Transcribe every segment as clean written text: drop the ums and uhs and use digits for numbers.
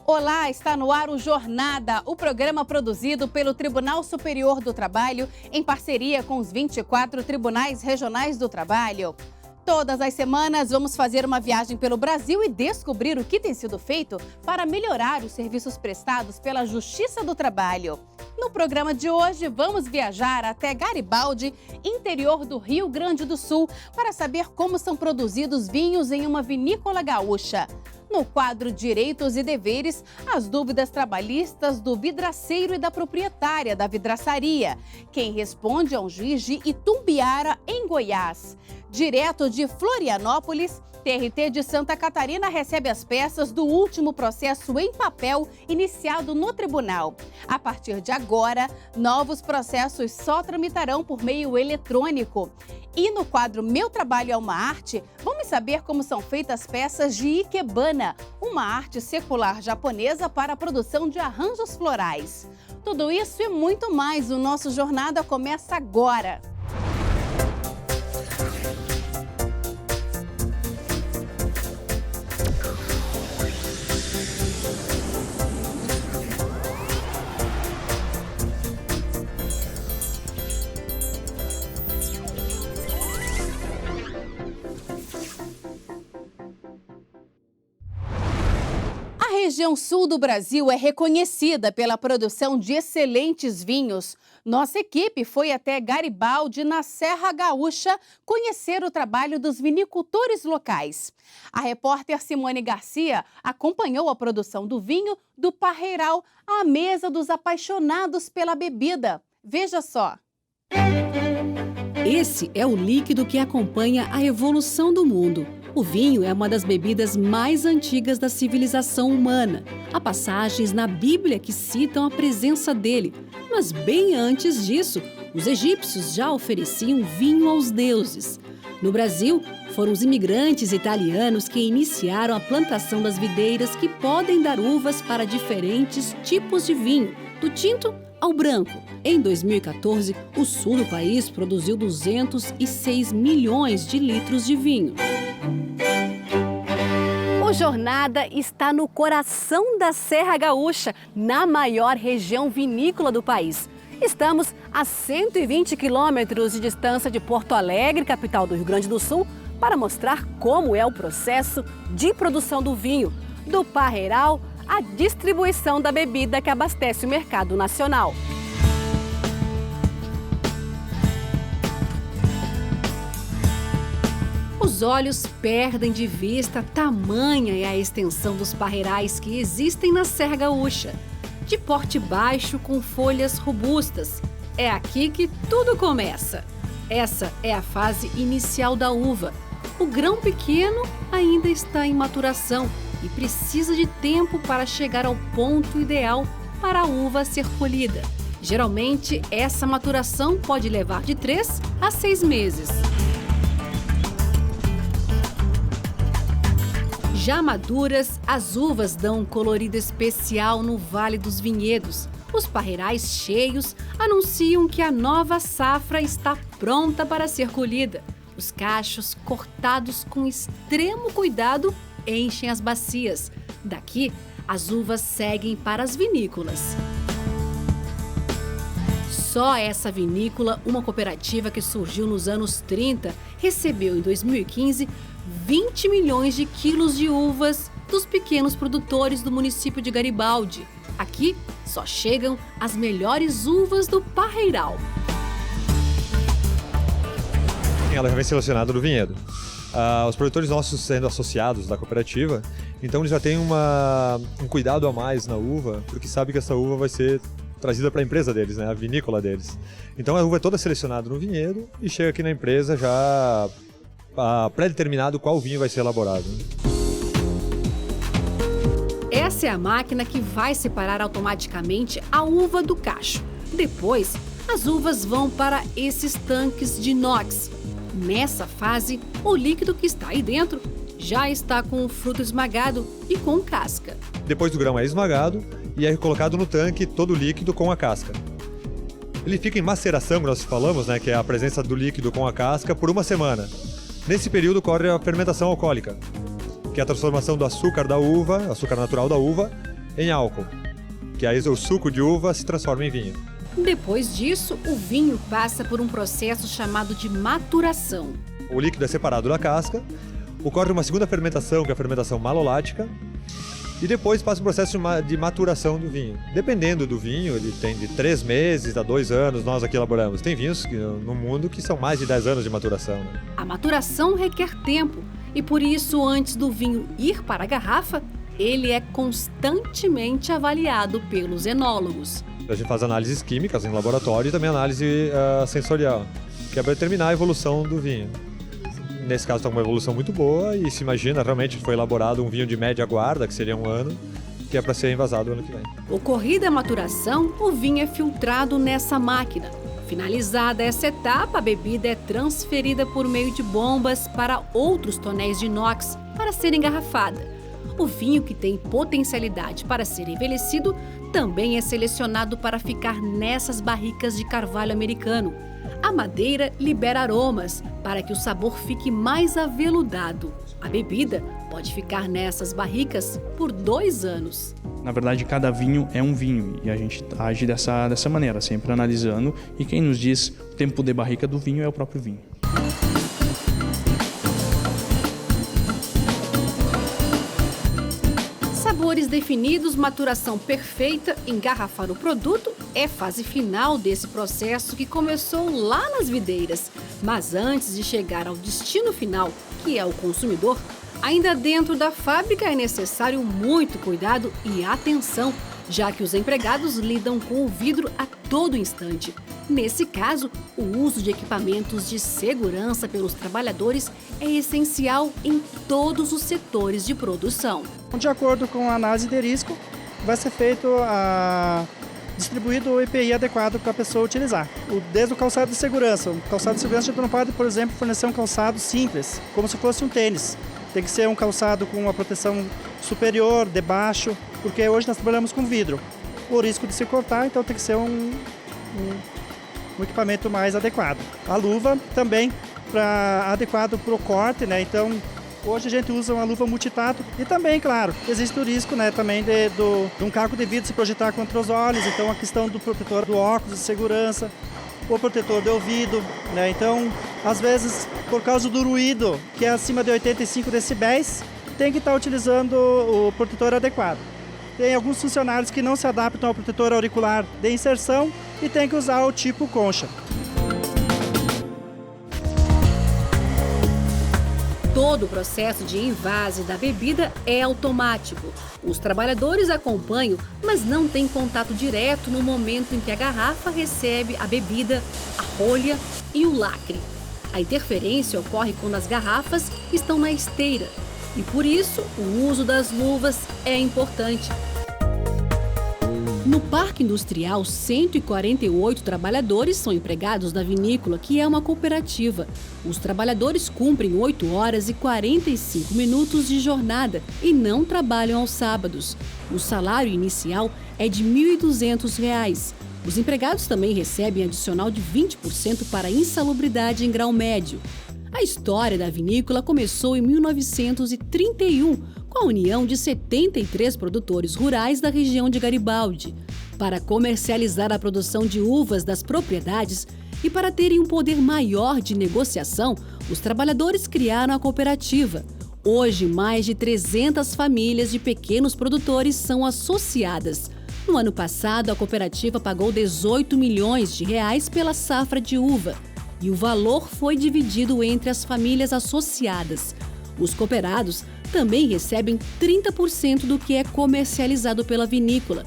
Olá, está no ar o Jornada, o programa produzido pelo Tribunal Superior do Trabalho em parceria com os 24 Tribunais Regionais do Trabalho. Todas as semanas vamos fazer uma viagem pelo Brasil e descobrir o que tem sido feito para melhorar os serviços prestados pela Justiça do Trabalho. No programa de hoje, vamos viajar até Garibaldi, interior do Rio Grande do Sul, para saber como são produzidos vinhos em uma vinícola gaúcha. No quadro Direitos e Deveres, as dúvidas trabalhistas do vidraceiro e da proprietária da vidraçaria. Quem responde é um juiz de Itumbiara, em Goiás. Direto de Florianópolis, TRT de Santa Catarina recebe as peças do último processo em papel iniciado no tribunal. A partir de agora, novos processos só tramitarão por meio eletrônico. E no quadro Meu Trabalho é uma Arte, vamos saber como são feitas peças de ikebana, uma arte secular japonesa para a produção de arranjos florais. Tudo isso e muito mais, o nosso Jornada começa agora. A região sul do Brasil é reconhecida pela produção de excelentes vinhos. Nossa equipe foi até Garibaldi, na Serra Gaúcha, conhecer o trabalho dos vinicultores locais. A repórter Simone Garcia acompanhou a produção do vinho do Parreiral à mesa dos apaixonados pela bebida. Veja só. Esse é o líquido que acompanha a evolução do mundo. O vinho é uma das bebidas mais antigas da civilização humana. Há passagens na Bíblia que citam a presença dele. Mas bem antes disso, os egípcios já ofereciam vinho aos deuses. No Brasil, foram os imigrantes italianos que iniciaram a plantação das videiras que podem dar uvas para diferentes tipos de vinho, do tinto ao branco. Em 2014, o sul do país produziu 206 milhões de litros de vinho. O Jornada está no coração da Serra Gaúcha, na maior região vinícola do país. Estamos a 120 quilômetros de distância de Porto Alegre, capital do Rio Grande do Sul, para mostrar como é o processo de produção do vinho, do parreiral à distribuição da bebida que abastece o mercado nacional. Os olhos perdem de vista tamanha é a extensão dos parreirais que existem na Serra Gaúcha. De porte baixo com folhas robustas. É aqui que tudo começa. Essa é a fase inicial da uva. O grão pequeno ainda está em maturação e precisa de tempo para chegar ao ponto ideal para a uva ser colhida. Geralmente, essa maturação pode levar de 3 a 6 meses. Já maduras, as uvas dão um colorido especial no Vale dos Vinhedos. Os parreirais cheios anunciam que a nova safra está pronta para ser colhida. Os cachos, cortados com extremo cuidado, enchem as bacias. Daqui, as uvas seguem para as vinícolas. Só essa vinícola, uma cooperativa que surgiu nos anos 30, recebeu em 2015 20 milhões de quilos de uvas dos pequenos produtores do município de Garibaldi. Aqui só chegam as melhores uvas do parreiral. Ela já vem selecionada no vinhedo. Os produtores nossos sendo associados da cooperativa, então eles já têm um cuidado a mais na uva, porque sabe que essa uva vai ser trazida para a empresa deles, né, a vinícola deles. Então a uva é toda selecionada no vinhedo e chega aqui na empresa já pré-determinado qual vinho vai ser elaborado. Essa é a máquina que vai separar automaticamente a uva do cacho. Depois, as uvas vão para esses tanques de inox. Nessa fase, o líquido que está aí dentro já está com o fruto esmagado e com casca. Depois do grão é esmagado e é colocado no tanque todo o líquido com a casca. Ele fica em maceração, que nós falamos, né, que é a presença do líquido com a casca, por 1 semana. Nesse período ocorre a fermentação alcoólica, que é a transformação do açúcar da uva, açúcar natural da uva, em álcool, que aí o suco de uva se transforma em vinho. Depois disso, o vinho passa por um processo chamado de maturação. O líquido é separado da casca, ocorre uma segunda fermentação, que é a fermentação malolática, e depois passa o processo de maturação do vinho. Dependendo do vinho, ele tem de 3 meses a 2 anos, nós aqui elaboramos. Tem vinhos no mundo que são mais de 10 anos de maturação. Né? A maturação requer tempo e por isso, antes do vinho ir para a garrafa, ele é constantemente avaliado pelos enólogos. A gente faz análises químicas em laboratório e também análise sensorial, que é para determinar a evolução do vinho. Nesse caso está uma evolução muito boa e se imagina, realmente foi elaborado um vinho de média guarda, que seria 1 ano, que é para ser envasado ano que vem. Ocorrida a maturação, o vinho é filtrado nessa máquina. Finalizada essa etapa, a bebida é transferida por meio de bombas para outros tonéis de inox para ser engarrafada. O vinho que tem potencialidade para ser envelhecido também é selecionado para ficar nessas barricas de carvalho americano. A madeira libera aromas para que o sabor fique mais aveludado. A bebida pode ficar nessas barricas por 2 anos. Na verdade, cada vinho é um vinho e a gente age dessa maneira, sempre analisando. E quem nos diz o tempo de barrica do vinho é o próprio vinho. Sabores definidos, maturação perfeita, engarrafar o produto é fase final desse processo que começou lá nas videiras. Mas antes de chegar ao destino final, que é o consumidor, ainda dentro da fábrica é necessário muito cuidado e atenção, já que os empregados lidam com o vidro a todo instante. Nesse caso, o uso de equipamentos de segurança pelos trabalhadores é essencial em todos os setores de produção. De acordo com a análise de risco, vai ser feito distribuído o EPI adequado para a pessoa utilizar. Desde o calçado de segurança. O calçado de segurança a gente não pode, por exemplo, fornecer um calçado simples, como se fosse um tênis. Tem que ser um calçado com uma proteção superior, de baixo, porque hoje nós trabalhamos com vidro. O risco de se cortar, então tem que ser um equipamento mais adequado. A luva também adequado para o corte, né? Então, hoje a gente usa uma luva multitato e também, claro, existe o risco, né, também de um caco de vidro se projetar contra os olhos, então a questão do protetor do óculos de segurança, o protetor de ouvido, né? Então, às vezes, por causa do ruído, que é acima de 85 decibéis, tem que estar utilizando o protetor adequado. Tem alguns funcionários que não se adaptam ao protetor auricular de inserção e tem que usar o tipo concha. Todo o processo de envase da bebida é automático. Os trabalhadores acompanham, mas não têm contato direto no momento em que a garrafa recebe a bebida, a rolha e o lacre. A interferência ocorre quando as garrafas estão na esteira e, por isso, o uso das luvas é importante. No Parque Industrial, 148 trabalhadores são empregados da vinícola, que é uma cooperativa. Os trabalhadores cumprem 8 horas e 45 minutos de jornada e não trabalham aos sábados. O salário inicial é de R$ 1.200. Os empregados também recebem adicional de 20% para insalubridade em grau médio. A história da vinícola começou em 1931, com a união de 73 produtores rurais da região de Garibaldi. Para comercializar a produção de uvas das propriedades e para terem um poder maior de negociação, os trabalhadores criaram a cooperativa. Hoje, mais de 300 famílias de pequenos produtores são associadas. No ano passado, a cooperativa pagou R$ 18 milhões pela safra de uva e o valor foi dividido entre as famílias associadas. Os cooperados também recebem 30% do que é comercializado pela vinícola.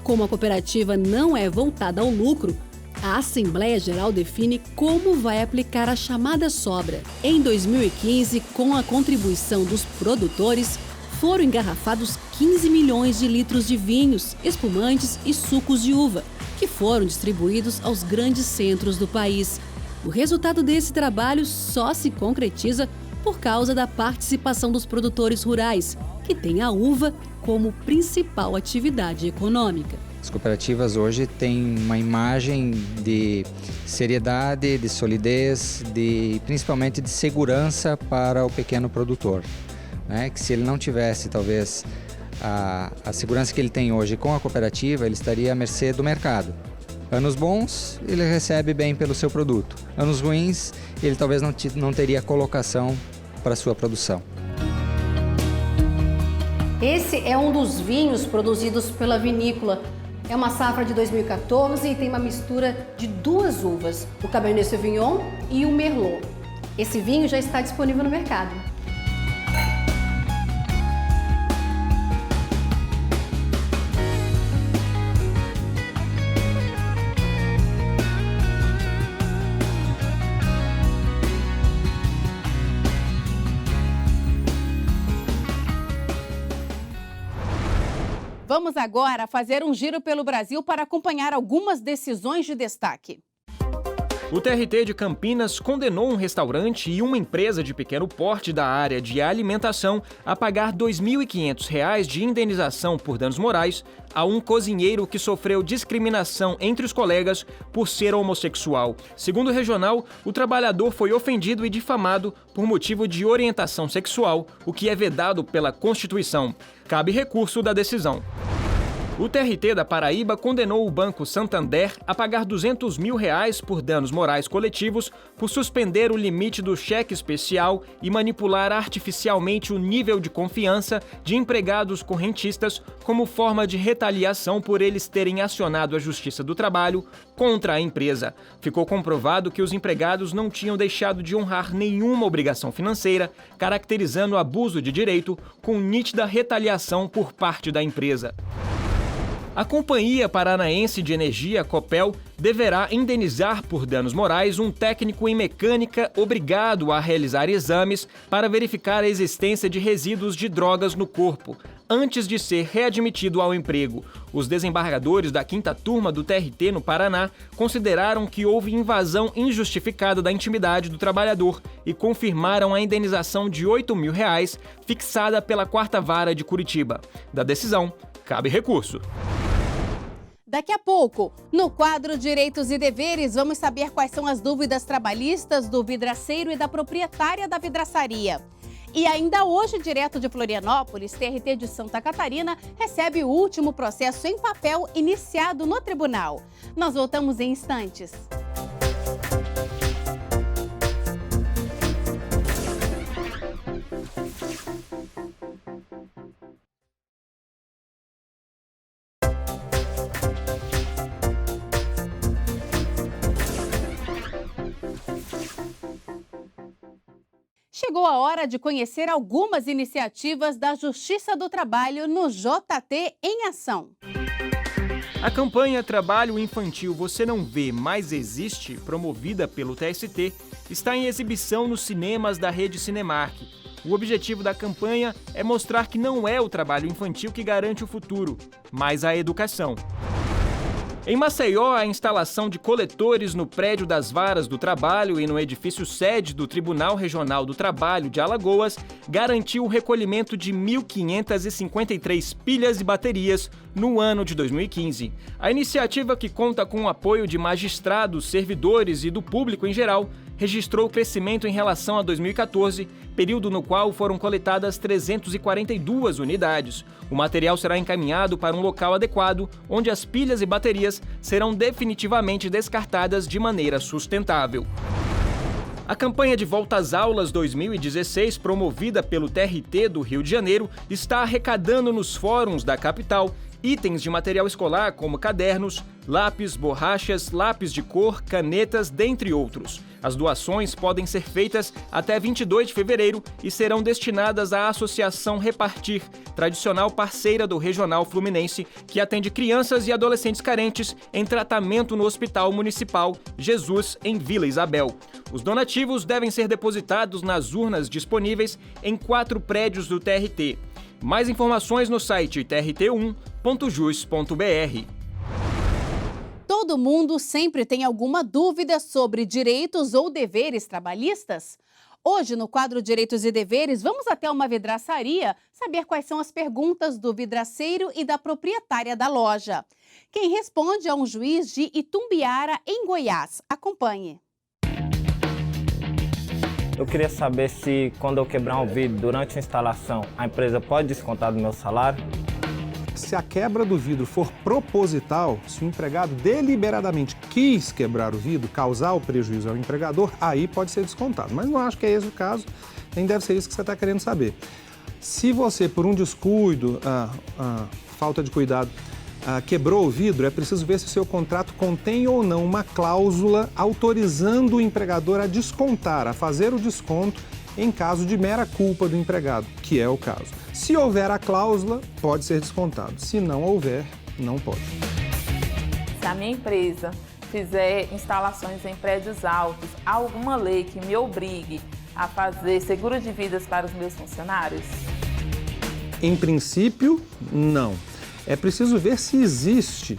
Como a cooperativa não é voltada ao lucro, a Assembleia Geral define como vai aplicar a chamada sobra. Em 2015, com a contribuição dos produtores, foram engarrafados 15 milhões de litros de vinhos, espumantes e sucos de uva, que foram distribuídos aos grandes centros do país. O resultado desse trabalho só se concretiza por causa da participação dos produtores rurais, que têm a uva como principal atividade econômica. As cooperativas hoje têm uma imagem de seriedade, de solidez, principalmente de segurança para o pequeno produtor, né? Que se ele não tivesse, talvez, a segurança que ele tem hoje com a cooperativa, ele estaria à mercê do mercado. Anos bons, ele recebe bem pelo seu produto. Anos ruins, ele talvez não teria colocação para a sua produção. Esse é um dos vinhos produzidos pela vinícola. É uma safra de 2014 e tem uma mistura de 2 uvas, o Cabernet Sauvignon e o Merlot. Esse vinho já está disponível no mercado. Vamos agora fazer um giro pelo Brasil para acompanhar algumas decisões de destaque. O TRT de Campinas condenou um restaurante e uma empresa de pequeno porte da área de alimentação a pagar R$ 2.500 de indenização por danos morais a um cozinheiro que sofreu discriminação entre os colegas por ser homossexual. Segundo o regional, o trabalhador foi ofendido e difamado por motivo de orientação sexual, o que é vedado pela Constituição. Cabe recurso da decisão. O TRT da Paraíba condenou o Banco Santander a pagar R$ 200 mil por danos morais coletivos por suspender o limite do cheque especial e manipular artificialmente o nível de confiança de empregados correntistas como forma de retaliação por eles terem acionado a Justiça do Trabalho contra a empresa. Ficou comprovado que os empregados não tinham deixado de honrar nenhuma obrigação financeira, caracterizando o abuso de direito com nítida retaliação por parte da empresa. A Companhia Paranaense de Energia, Copel, deverá indenizar por danos morais um técnico em mecânica obrigado a realizar exames para verificar a existência de resíduos de drogas no corpo, antes de ser readmitido ao emprego. Os desembargadores da 5ª turma do TRT no Paraná consideraram que houve invasão injustificada da intimidade do trabalhador e confirmaram a indenização de R$ 8 mil fixada pela 4ª Vara de Curitiba. Da decisão, cabe recurso. Daqui a pouco, no quadro Direitos e Deveres, vamos saber quais são as dúvidas trabalhistas do vidraceiro e da proprietária da vidraçaria. E ainda hoje, direto de Florianópolis, TRT de Santa Catarina recebe o último processo em papel iniciado no tribunal. Nós voltamos em instantes. Chegou a hora de conhecer algumas iniciativas da Justiça do Trabalho no JT em Ação. A campanha Trabalho Infantil Você Não Vê, Mas Existe, promovida pelo TST, está em exibição nos cinemas da rede Cinemark. O objetivo da campanha é mostrar que não é o trabalho infantil que garante o futuro, mas a educação. Em Maceió, a instalação de coletores no prédio das Varas do Trabalho e no edifício sede do Tribunal Regional do Trabalho de Alagoas garantiu o recolhimento de 1.553 pilhas e baterias no ano de 2015. A iniciativa, que conta com o apoio de magistrados, servidores e do público em geral, registrou crescimento em relação a 2014, período no qual foram coletadas 342 unidades. O material será encaminhado para um local adequado, onde as pilhas e baterias serão definitivamente descartadas de maneira sustentável. A campanha de Volta às Aulas 2016, promovida pelo TRT do Rio de Janeiro, está arrecadando nos fóruns da capital itens de material escolar como cadernos, lápis, borrachas, lápis de cor, canetas, dentre outros. As doações podem ser feitas até 22 de fevereiro e serão destinadas à Associação Repartir, tradicional parceira do Regional Fluminense, que atende crianças e adolescentes carentes em tratamento no Hospital Municipal Jesus, em Vila Isabel. Os donativos devem ser depositados nas urnas disponíveis em 4 prédios do TRT. Mais informações no site trt1.jus.br. Todo mundo sempre tem alguma dúvida sobre direitos ou deveres trabalhistas? Hoje, no quadro Direitos e Deveres, vamos até uma vidraçaria saber quais são as perguntas do vidraceiro e da proprietária da loja. Quem responde é um juiz de Itumbiara, em Goiás. Acompanhe. Eu queria saber se, quando eu quebrar um vidro durante a instalação, a empresa pode descontar do meu salário? se a quebra do vidro for proposital, se o empregado deliberadamente quis quebrar o vidro, causar o prejuízo ao empregador, aí pode ser descontado. Mas não acho que é esse o caso, nem deve ser isso que você está querendo saber. Se você, por um descuido, falta de cuidado, quebrou o vidro, é preciso ver se o seu contrato contém ou não uma cláusula autorizando o empregador a descontar, a fazer o desconto em caso de mera culpa do empregado, que é o caso. Se houver a cláusula, pode ser descontado. Se não houver, não pode. Se a minha empresa fizer instalações em prédios altos, há alguma lei que me obrigue a fazer seguro de vidas para os meus funcionários? Em princípio, não. É preciso ver se existe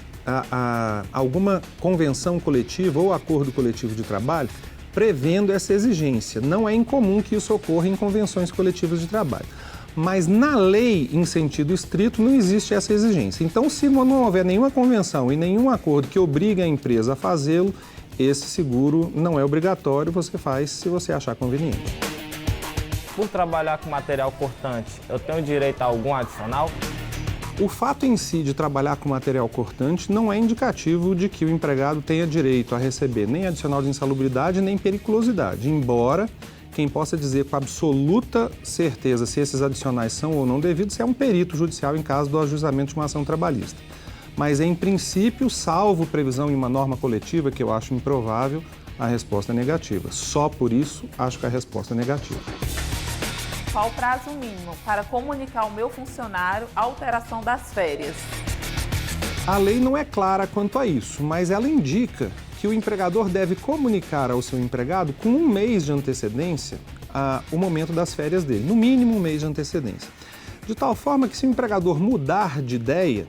alguma convenção coletiva ou acordo coletivo de trabalho prevendo essa exigência. Não é incomum que isso ocorra em convenções coletivas de trabalho. Mas na lei, em sentido estrito, não existe essa exigência. Então, se não houver nenhuma convenção e nenhum acordo que obrigue a empresa a fazê-lo, esse seguro não é obrigatório, você faz se você achar conveniente. Por trabalhar com material cortante, eu tenho direito a algum adicional? O fato em si de trabalhar com material cortante não é indicativo de que o empregado tenha direito a receber nem adicional de insalubridade nem periculosidade, embora quem possa dizer com absoluta certeza se esses adicionais são ou não devidos é um perito judicial em caso do ajuizamento de uma ação trabalhista. Mas, em princípio, salvo previsão em uma norma coletiva, que eu acho improvável, a resposta é negativa. Só por isso, acho que a resposta é negativa. Qual o prazo mínimo para comunicar ao meu funcionário a alteração das férias? A lei não é clara quanto a isso, mas ela indica que o empregador deve comunicar ao seu empregado com 1 mês de antecedência o momento das férias dele, no mínimo 1 mês de antecedência. De tal forma que se o empregador mudar de ideia,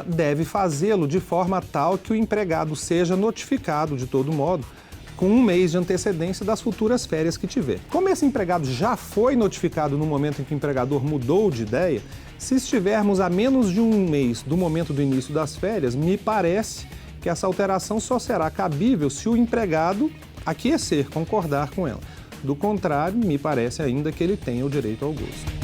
deve fazê-lo de forma tal que o empregado seja notificado, de todo modo, com 1 mês de antecedência das futuras férias que tiver. Como esse empregado já foi notificado no momento em que o empregador mudou de ideia, se estivermos a menos de 1 mês do momento do início das férias, me parece que essa alteração só será cabível se o empregado aquecer, concordar com ela. Do contrário, me parece ainda que ele tenha o direito ao gozo.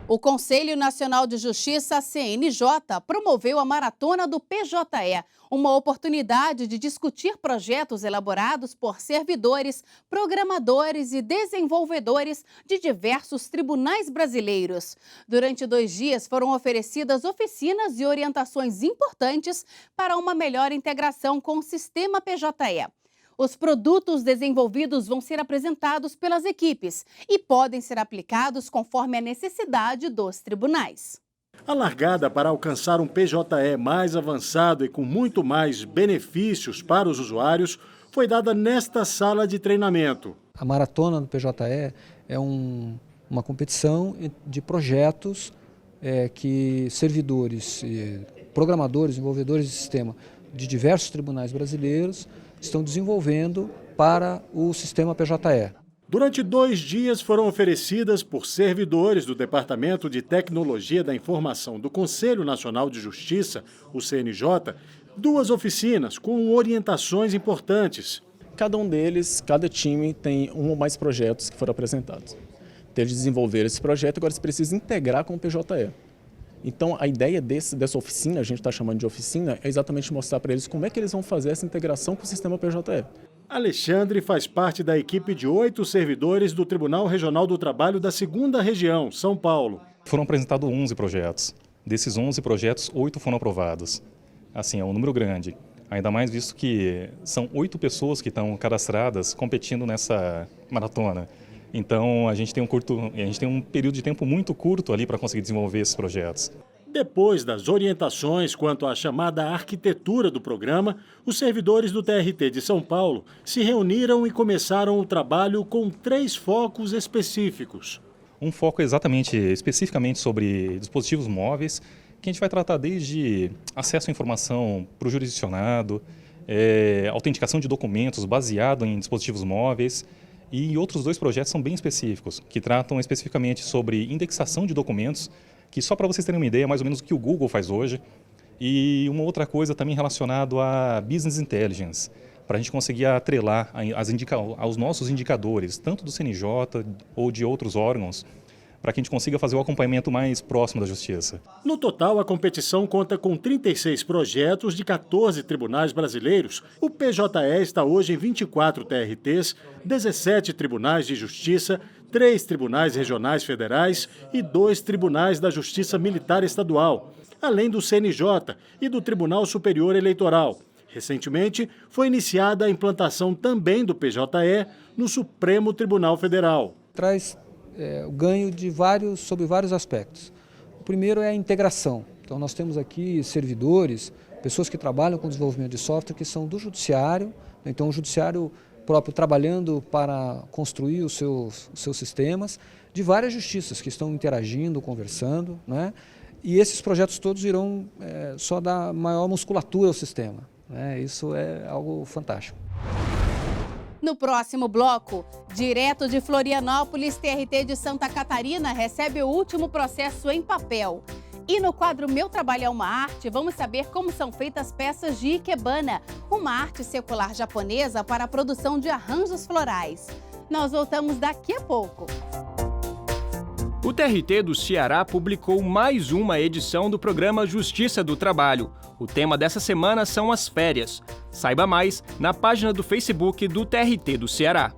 O Conselho Nacional de Justiça, CNJ, promoveu a Maratona do PJE, uma oportunidade de discutir projetos elaborados por servidores, programadores e desenvolvedores de diversos tribunais brasileiros. Durante 2 dias foram oferecidas oficinas e orientações importantes para uma melhor integração com o sistema PJE. Os produtos desenvolvidos vão ser apresentados pelas equipes e podem ser aplicados conforme a necessidade dos tribunais. A largada para alcançar um PJE mais avançado e com muito mais benefícios para os usuários foi dada nesta sala de treinamento. A Maratona do PJE é uma competição de projetos que servidores, programadores, desenvolvedores de sistema de diversos tribunais brasileiros estão desenvolvendo para o sistema PJE. Durante 2 dias foram oferecidas por servidores do Departamento de Tecnologia da Informação do Conselho Nacional de Justiça, o CNJ, 2 oficinas com orientações importantes. Cada um deles, cada time tem 1 ou mais projetos que foram apresentados. Então, eles desenvolveram esse projeto e agora eles precisam integrar com o PJE. Então, a ideia dessa oficina, a gente está chamando de oficina, é exatamente mostrar para eles como é que eles vão fazer essa integração com o sistema PJE. Alexandre faz parte da equipe de 8 servidores do Tribunal Regional do Trabalho da 2ª Região, São Paulo. Foram apresentados 11 projetos. Desses 11 projetos, 8 foram aprovados. Assim, é um número grande. Ainda mais visto que são 8 pessoas que estão cadastradas competindo nessa maratona. Então, a gente tem um período de tempo muito curto ali para conseguir desenvolver esses projetos. Depois das orientações quanto à chamada arquitetura do programa, os servidores do TRT de São Paulo se reuniram e começaram o trabalho com 3 focos específicos. Um foco especificamente sobre dispositivos móveis, que a gente vai tratar desde acesso à informação para o jurisdicionado, autenticação de documentos baseado em dispositivos móveis. E outros 2 projetos são bem específicos, que tratam especificamente sobre indexação de documentos, que só para vocês terem uma ideia, é mais ou menos o que o Google faz hoje. E uma outra coisa também relacionada a Business Intelligence, para a gente conseguir atrelar aos nossos indicadores, tanto do CNJ ou de outros órgãos, para que a gente consiga fazer o acompanhamento mais próximo da justiça. No total, a competição conta com 36 projetos de 14 tribunais brasileiros. O PJE está hoje em 24 TRTs, 17 tribunais de justiça, 3 tribunais regionais federais e 2 tribunais da Justiça Militar Estadual, além do CNJ e do Tribunal Superior Eleitoral. Recentemente, foi iniciada a implantação também do PJE no Supremo Tribunal Federal. Traz o ganho sobre vários aspectos. O primeiro é a integração. Então nós temos aqui servidores, pessoas que trabalham com desenvolvimento de software que são do judiciário, então o judiciário próprio trabalhando para construir os seus sistemas, de várias justiças que estão interagindo, conversando, né? E esses projetos todos irão só dar maior musculatura ao sistema, né? Isso é algo fantástico. No próximo bloco, direto de Florianópolis, TRT de Santa Catarina recebe o último processo em papel. E no quadro Meu Trabalho é uma Arte, vamos saber como são feitas peças de ikebana, uma arte secular japonesa para a produção de arranjos florais. Nós voltamos daqui a pouco. O TRT do Ceará publicou mais uma edição do programa Justiça do Trabalho. O tema dessa semana são as férias. Saiba mais na página do Facebook do TRT do Ceará.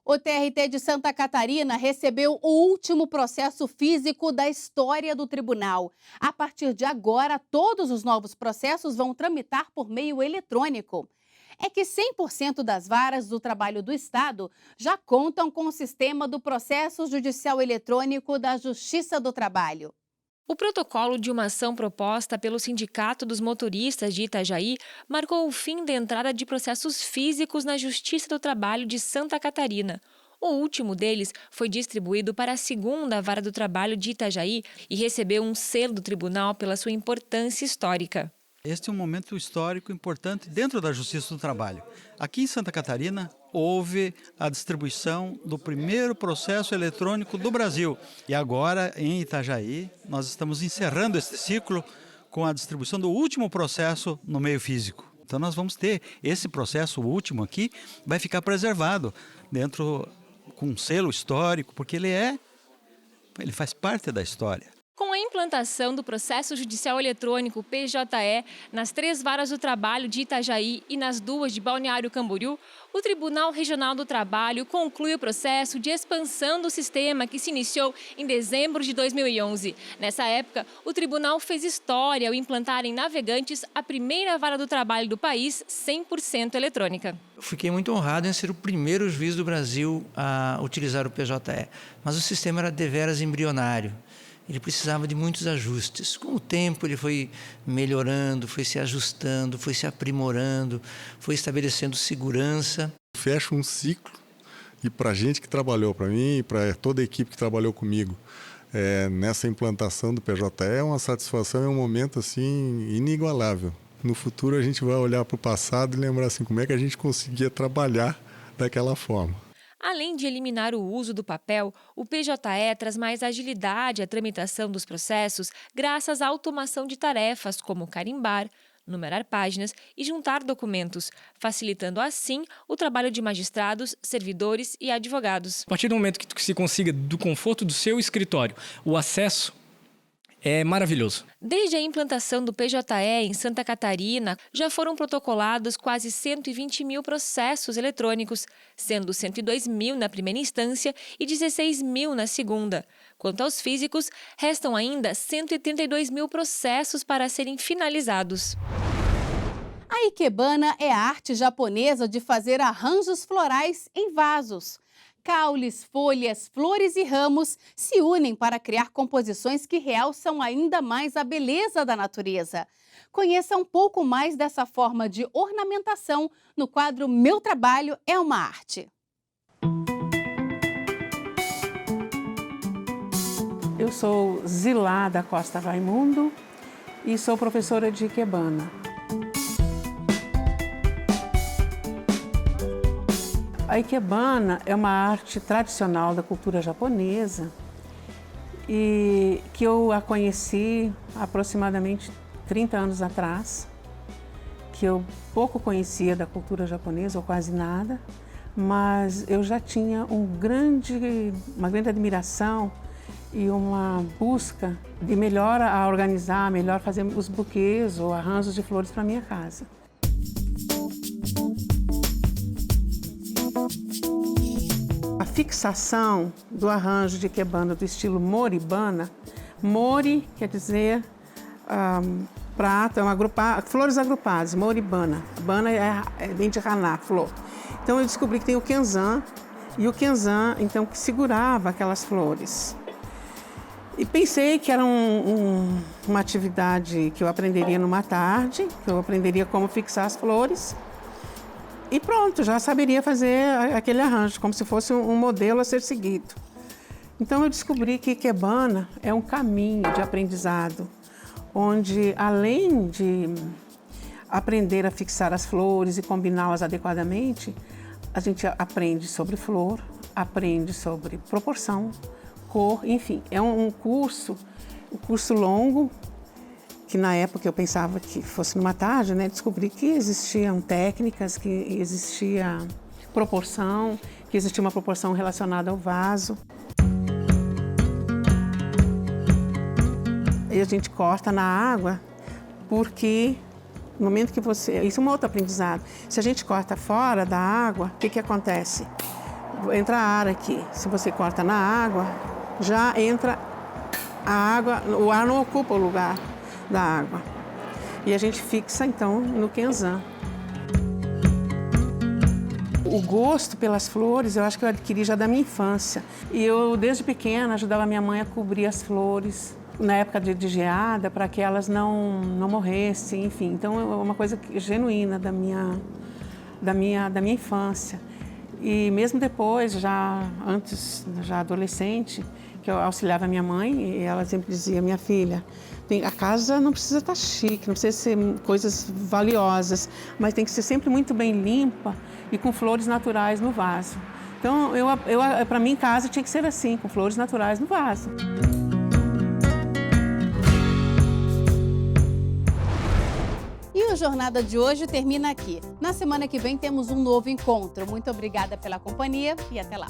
O TRT de Santa Catarina recebeu o último processo físico da história do tribunal. A partir de agora, todos os novos processos vão tramitar por meio eletrônico. É que 100% das varas do trabalho do Estado já contam com o sistema do processo judicial eletrônico da Justiça do Trabalho. O protocolo de uma ação proposta pelo Sindicato dos Motoristas de Itajaí marcou o fim da entrada de processos físicos na Justiça do Trabalho de Santa Catarina. O último deles foi distribuído para a 2ª Vara do Trabalho de Itajaí e recebeu um selo do tribunal pela sua importância histórica. Este é um momento histórico importante dentro da Justiça do Trabalho. Aqui em Santa Catarina, houve a distribuição do primeiro processo eletrônico do Brasil. E agora, em Itajaí, nós estamos encerrando esse ciclo com a distribuição do último processo no meio físico. Então nós vamos ter esse processo, o último aqui, vai ficar preservado dentro com um selo histórico, porque ele faz parte da história. Com a implantação do processo judicial eletrônico PJE nas 3 varas do trabalho de Itajaí e nas 2 de Balneário Camboriú, o Tribunal Regional do Trabalho conclui o processo de expansão do sistema que se iniciou em dezembro de 2011. Nessa época, o tribunal fez história ao implantar em Navegantes a primeira vara do trabalho do país 100% eletrônica. Fiquei muito honrado em ser o primeiro juiz do Brasil a utilizar o PJE, mas o sistema era deveras embrionário. Ele precisava de muitos ajustes. Com o tempo ele foi melhorando, foi se ajustando, foi se aprimorando, foi estabelecendo segurança. Fecha um ciclo e para a gente que trabalhou, para mim e para toda a equipe que trabalhou comigo nessa implantação do PJE, é uma satisfação, é um momento assim inigualável. No futuro a gente vai olhar para o passado e lembrar assim, como é que a gente conseguia trabalhar daquela forma. Além de eliminar o uso do papel, o PJE traz mais agilidade à tramitação dos processos graças à automação de tarefas como carimbar, numerar páginas e juntar documentos, facilitando assim o trabalho de magistrados, servidores e advogados. A partir do momento que se consiga do conforto do seu escritório, o acesso é maravilhoso. Desde a implantação do PJE em Santa Catarina, já foram protocolados quase 120 mil processos eletrônicos, sendo 102 mil na primeira instância e 16 mil na segunda. Quanto aos físicos, restam ainda 182 mil processos para serem finalizados. A ikebana é a arte japonesa de fazer arranjos florais em vasos. Caules, folhas, flores e ramos se unem para criar composições que realçam ainda mais a beleza da natureza. Conheça um pouco mais dessa forma de ornamentação no quadro Meu Trabalho é uma Arte. Eu sou Zilá da Costa Raimundo e sou professora de ikebana. A ikebana é uma arte tradicional da cultura japonesa e que eu a conheci aproximadamente 30 anos atrás, que eu pouco conhecia da cultura japonesa, ou quase nada, mas eu já tinha uma grande admiração e uma busca de melhor a organizar, melhor fazer os buquês ou arranjos de flores para minha casa. A fixação do arranjo de ikebana do estilo moribana, mori quer dizer prato, flores agrupadas, moribana. Bana vem de hana, flor. Então eu descobri que tem o kenzan, e o kenzan, então, que segurava aquelas flores. E pensei que era uma atividade que eu aprenderia numa tarde, que eu aprenderia como fixar as flores. E pronto, já saberia fazer aquele arranjo, como se fosse um modelo a ser seguido. Então eu descobri que ikebana é um caminho de aprendizado, onde além de aprender a fixar as flores e combiná-las adequadamente, a gente aprende sobre flor, aprende sobre proporção, cor, enfim. É um curso longo, que na época eu pensava que fosse numa tarde, né? Descobri que existiam técnicas, que existia proporção, que existia uma proporção relacionada ao vaso. E a gente corta na água, porque no momento que isso é um outro aprendizado. Se a gente corta fora da água, o que acontece? Entra ar aqui. Se você corta na água, já entra a água, o ar não ocupa o lugar da água. E a gente fixa, então, no kenzan. O gosto pelas flores, eu acho que eu adquiri já da minha infância. E eu, desde pequena, ajudava minha mãe a cobrir as flores na época de geada, para que elas não morressem, enfim. Então, é uma coisa genuína da minha infância. E mesmo depois, já adolescente, que eu auxiliava minha mãe, e ela sempre dizia: minha filha, a casa não precisa estar chique, não precisa ser coisas valiosas, mas tem que ser sempre muito bem limpa e com flores naturais no vaso. Então, para mim, casa tinha que ser assim, com flores naturais no vaso. E o Jornada de hoje termina aqui. Na semana que vem temos um novo encontro. Muito obrigada pela companhia e até lá.